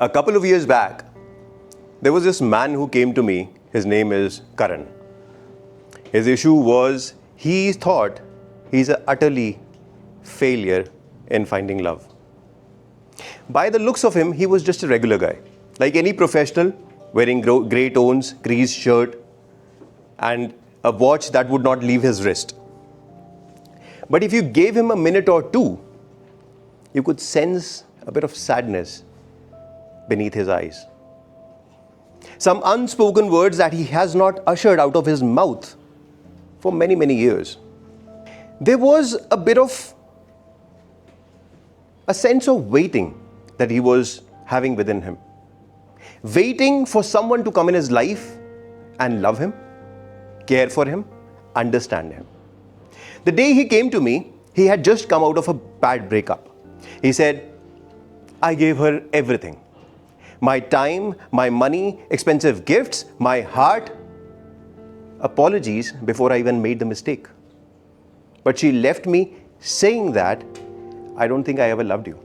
A couple of years back, there was this man who came to me. His name is Karan. His issue was he thought he's an utterly failure in finding love. By the looks of him, he was just a regular guy. Like any professional, wearing grey tones, creased shirt, and a watch that would not leave his wrist. But if you gave him a minute or two, you could sense a bit of sadness beneath his eyes. Some unspoken words that he has not ushered out of his mouth for many, many years. There was a bit of a sense of waiting that he was having within him. Waiting for someone to come in his life and love him, care for him, understand him. The day he came to me, he had just come out of a bad breakup. He said, I gave her everything. My time, my money, expensive gifts, my heart. Apologies before I even made the mistake. But she left me saying that, I don't think I ever loved you.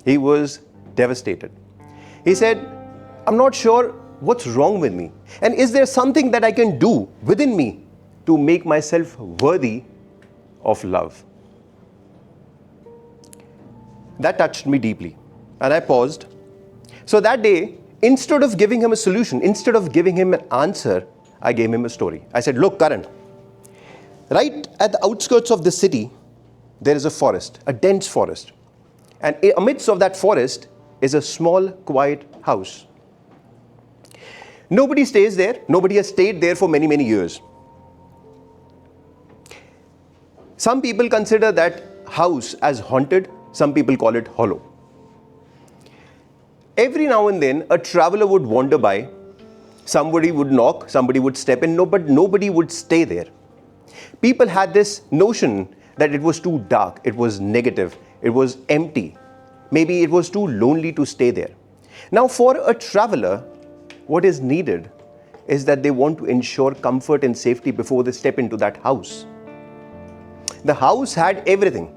He was devastated. He said, I'm not sure what's wrong with me. And is there something that I can do within me to make myself worthy of love? That touched me deeply. And I paused. So that day, instead of giving him a solution, instead of giving him an answer, I gave him a story. I said, look, Karan, right at the outskirts of this city, there is a forest, a dense forest. And amidst of that forest is a small, quiet house. Nobody stays there. Nobody has stayed there for many, many years. Some people consider that house as haunted. Some people call it hollow. Every now and then, a traveler would wander by. Somebody would knock, somebody would step in, but nobody would stay there. People had this notion that it was too dark, it was negative, it was empty. Maybe it was too lonely to stay there. Now, for a traveler, what is needed is that they want to ensure comfort and safety before they step into that house. The house had everything.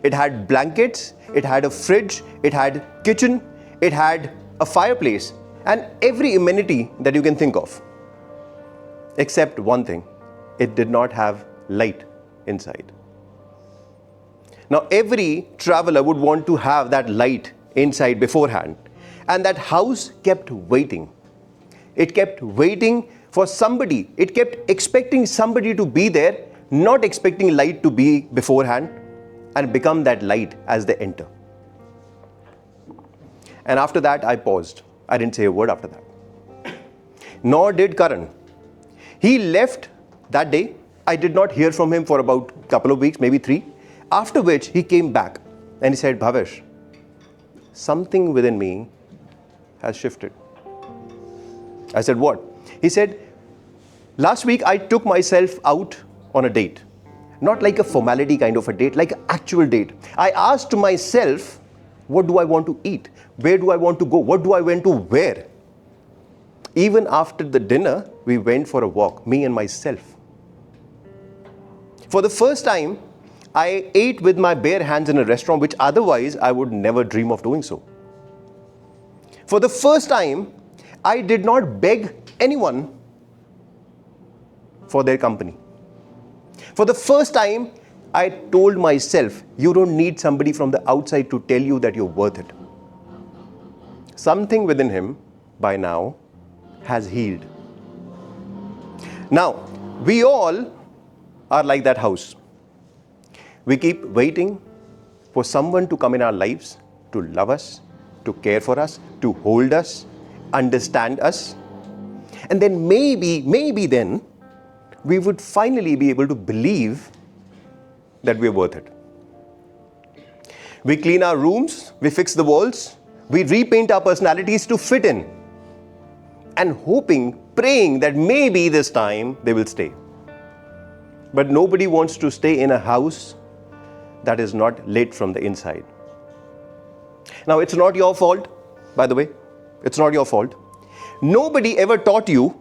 It had blankets, it had a fridge, it had kitchen, it had a fireplace, and every amenity that you can think of. Except one thing, it did not have light inside. Now, every traveler would want to have that light inside beforehand. And that house kept waiting. It kept waiting for somebody. It kept expecting somebody to be there, not expecting light to be beforehand, and become that light as they enter. And after that, I paused. I didn't say a word after that. Nor did Karan. He left that day. I did not hear from him for about a couple of weeks, maybe 3. After which, he came back and he said, Bhavish, something within me has shifted. I said, what? He said, last week I took myself out on a date. Not like a formality kind of a date, like an actual date. I asked myself, what do I want to eat? Where do I want to go? What do I want to wear? Even after the dinner, we went for a walk, me and myself. For the first time, I ate with my bare hands in a restaurant, which otherwise I would never dream of doing so. For the first time, I did not beg anyone for their company. For the first time, I told myself, you don't need somebody from the outside to tell you that you're worth it. Something within him, by now, has healed. Now, we all are like that house. We keep waiting for someone to come in our lives to love us, to care for us, to hold us, understand us. And then maybe then, we would finally be able to believe that we're worth it. We clean our rooms, we fix the walls, we repaint our personalities to fit in, and hoping, praying that maybe this time they will stay. But nobody wants to stay in a house that is not lit from the inside. Now, it's not your fault, by the way. It's not your fault. Nobody ever taught you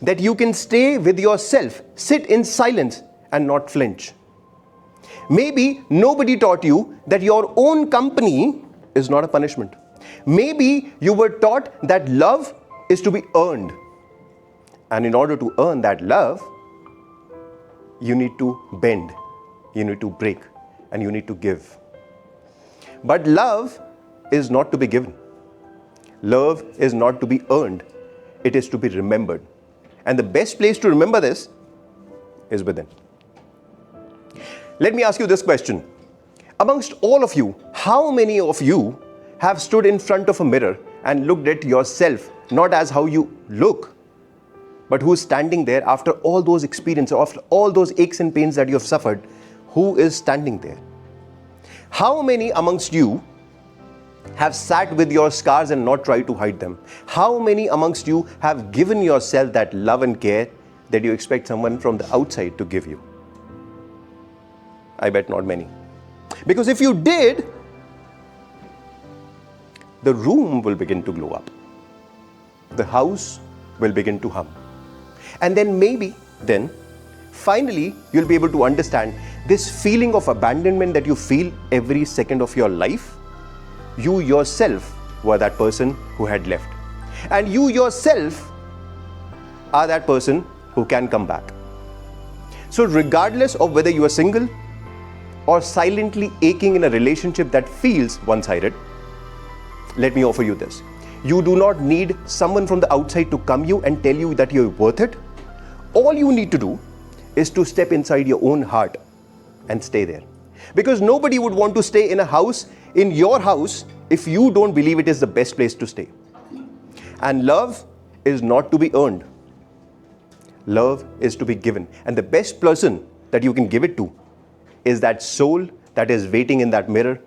that you can stay with yourself, sit in silence and not flinch. Maybe nobody taught you that your own company is not a punishment. Maybe you were taught that love is to be earned. And in order to earn that love, you need to bend, you need to break, and you need to give. But love is not to be given. Love is not to be earned. It is to be remembered. And the best place to remember this is within. Let me ask you this question. Amongst all of you, how many of you have stood in front of a mirror and looked at yourself, not as how you look, but who is standing there after all those experiences, after all those aches and pains that you have suffered? Who is standing there? How many amongst you have sat with your scars and not tried to hide them? How many amongst you have given yourself that love and care that you expect someone from the outside to give you? I bet not many. Because if you did, the room will begin to glow up. The house will begin to hum. And then maybe, finally, you'll be able to understand this feeling of abandonment that you feel every second of your life. You yourself were that person who had left. And you yourself are that person who can come back. So regardless of whether you are single or silently aching in a relationship that feels one-sided, let me offer you this. You do not need someone from the outside to come you and tell you that you're worth it. All you need to do is to step inside your own heart and stay there. Because nobody would want to stay in a house, in your house, if you don't believe it is the best place to stay. And love is not to be earned. Love is to be given. And the best person that you can give it to is that soul that is waiting in that mirror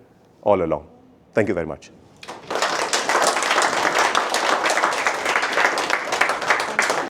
all along. Thank you very much.